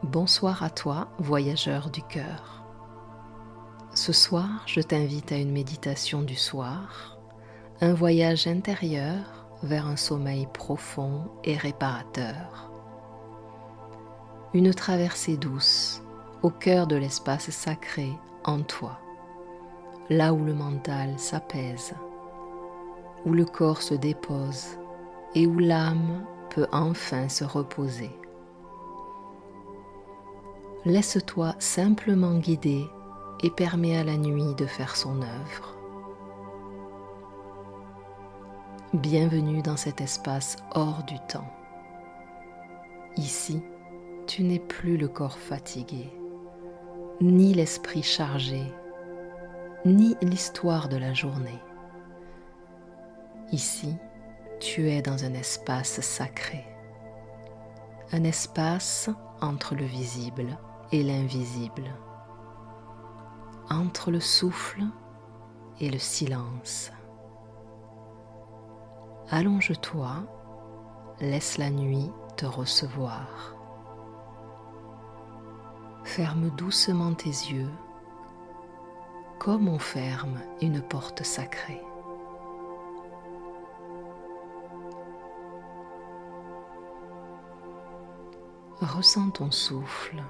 Bonsoir à toi, voyageur du cœur. Ce soir, je t'invite à une méditation du soir, un voyage intérieur vers un sommeil profond et réparateur. Une traversée douce au cœur de l'espace sacré en toi, là où le mental s'apaise, où le corps se dépose et où l'âme peut enfin se reposer. Laisse-toi simplement guider et permets à la nuit de faire son œuvre. Bienvenue dans cet espace hors du temps. Ici, tu n'es plus le corps fatigué, ni l'esprit chargé, ni l'histoire de la journée. Ici, tu es dans un espace sacré, un espace entre le visible et l'invisible, entre le souffle et le silence. Allonge-toi, laisse la nuit te recevoir. Ferme doucement tes yeux, comme on ferme une porte sacrée. Ressens ton souffle,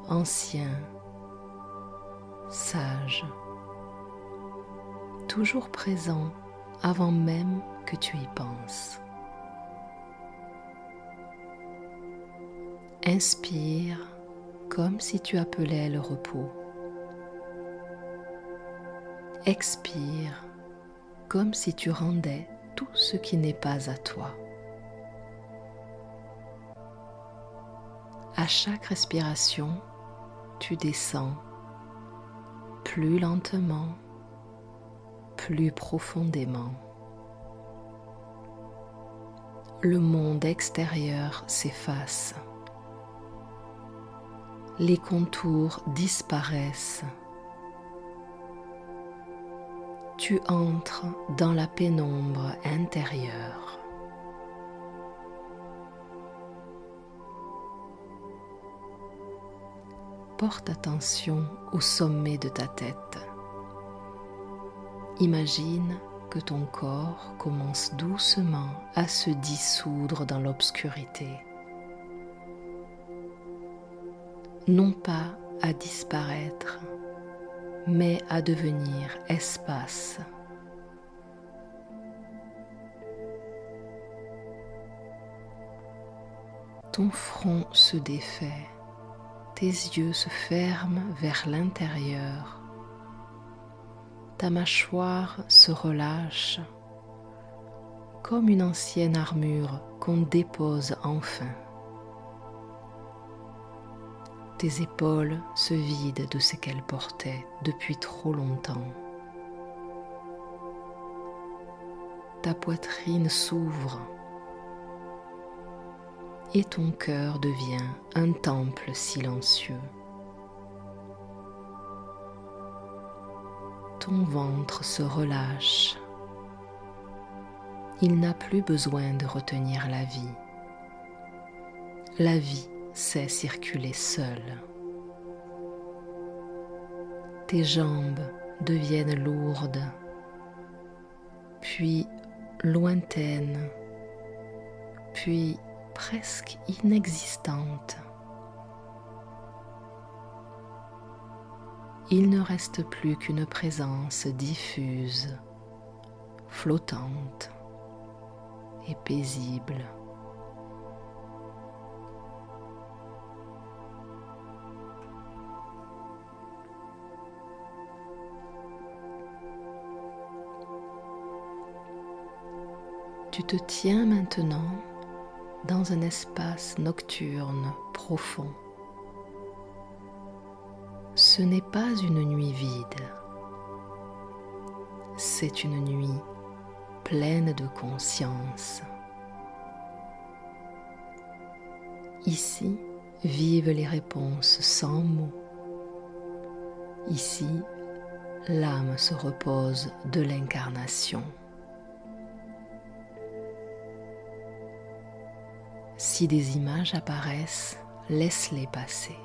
ancien, sage, toujours présent avant même que tu y penses. Inspire comme si tu appelais le repos. Expire comme si tu rendais tout ce qui n'est pas à toi. À chaque respiration, tu descends plus lentement, plus profondément. Le monde extérieur s'efface. Les contours disparaissent. Tu entres dans la pénombre intérieure. Porte attention au sommet de ta tête. Imagine que ton corps commence doucement à se dissoudre dans l'obscurité. Non pas à disparaître, mais à devenir espace. Ton front se défait, tes yeux se ferment vers l'intérieur. Ta mâchoire se relâche comme une ancienne armure qu'on dépose enfin. Tes épaules se vident de ce qu'elles portaient depuis trop longtemps. Ta poitrine s'ouvre et ton cœur devient un temple silencieux. Ton ventre se relâche. Il n'a plus besoin de retenir la vie. La vie sait circuler seule. Tes jambes deviennent lourdes, puis lointaines, puis presque inexistantes. Il ne reste plus qu'une présence diffuse, flottante et paisible. Tu te tiens maintenant dans un espace nocturne profond. Ce n'est pas une nuit vide, c'est une nuit pleine de conscience. Ici vivent les réponses sans mots. Ici, l'âme se repose de l'incarnation. Si des images apparaissent, laisse-les passer.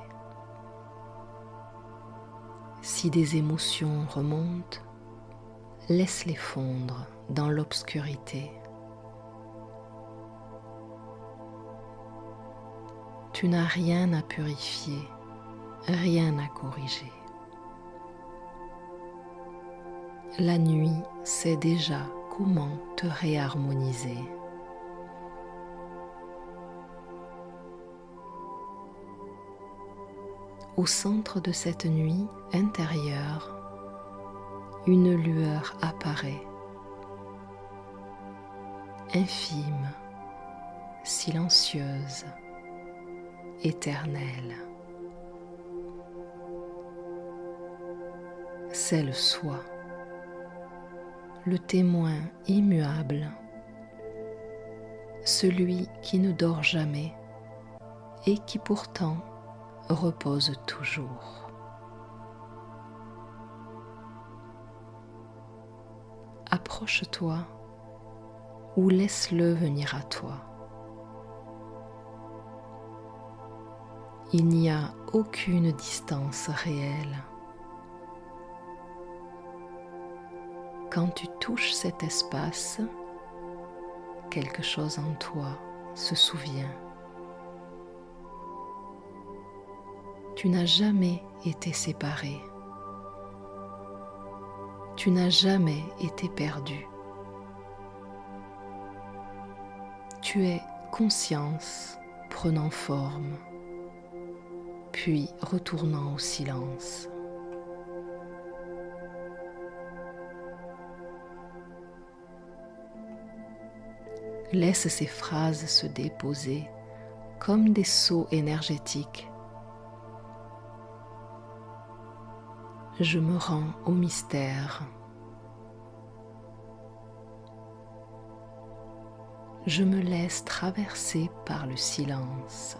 Si des émotions remontent, laisse-les fondre dans l'obscurité. Tu n'as rien à purifier, rien à corriger. La nuit sait déjà comment te réharmoniser. Au centre de cette nuit intérieure, une lueur apparaît, infime, silencieuse, éternelle. C'est le soi, le témoin immuable, celui qui ne dort jamais et qui pourtant repose toujours. Approche-toi ou laisse-le venir à toi. Il n'y a aucune distance réelle. Quand tu touches cet espace, quelque chose en toi se souvient. Tu n'as jamais été séparé. Tu n'as jamais été perdu. Tu es conscience prenant forme, puis retournant au silence. Laisse ces phrases se déposer comme des seaux énergétiques. Je me rends au mystère. Je me laisse traverser par le silence.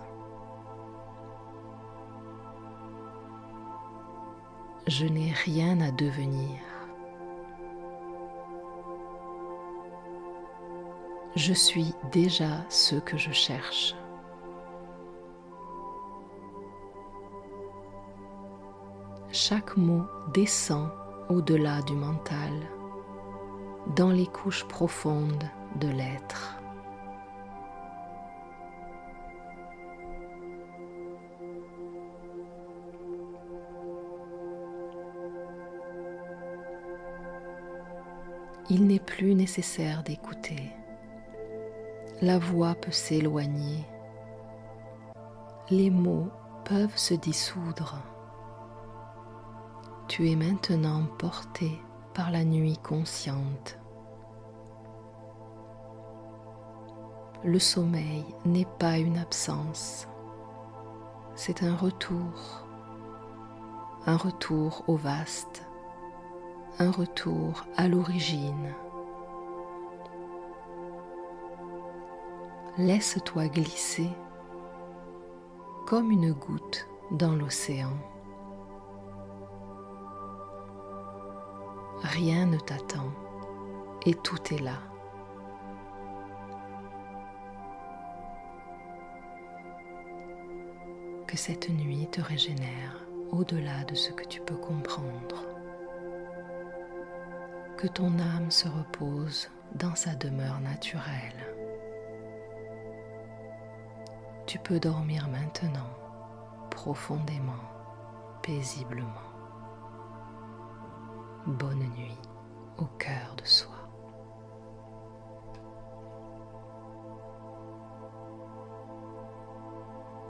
Je n'ai rien à devenir. Je suis déjà ce que je cherche. Chaque mot descend au-delà du mental, dans les couches profondes de l'être. Il n'est plus nécessaire d'écouter. La voix peut s'éloigner. Les mots peuvent se dissoudre. Tu es maintenant porté par la nuit consciente. Le sommeil n'est pas une absence, c'est un retour au vaste, un retour à l'origine. Laisse-toi glisser comme une goutte dans l'océan. Rien ne t'attend et tout est là. Que cette nuit te régénère au-delà de ce que tu peux comprendre. Que ton âme se repose dans sa demeure naturelle. Tu peux dormir maintenant, profondément, paisiblement. Bonne nuit au cœur de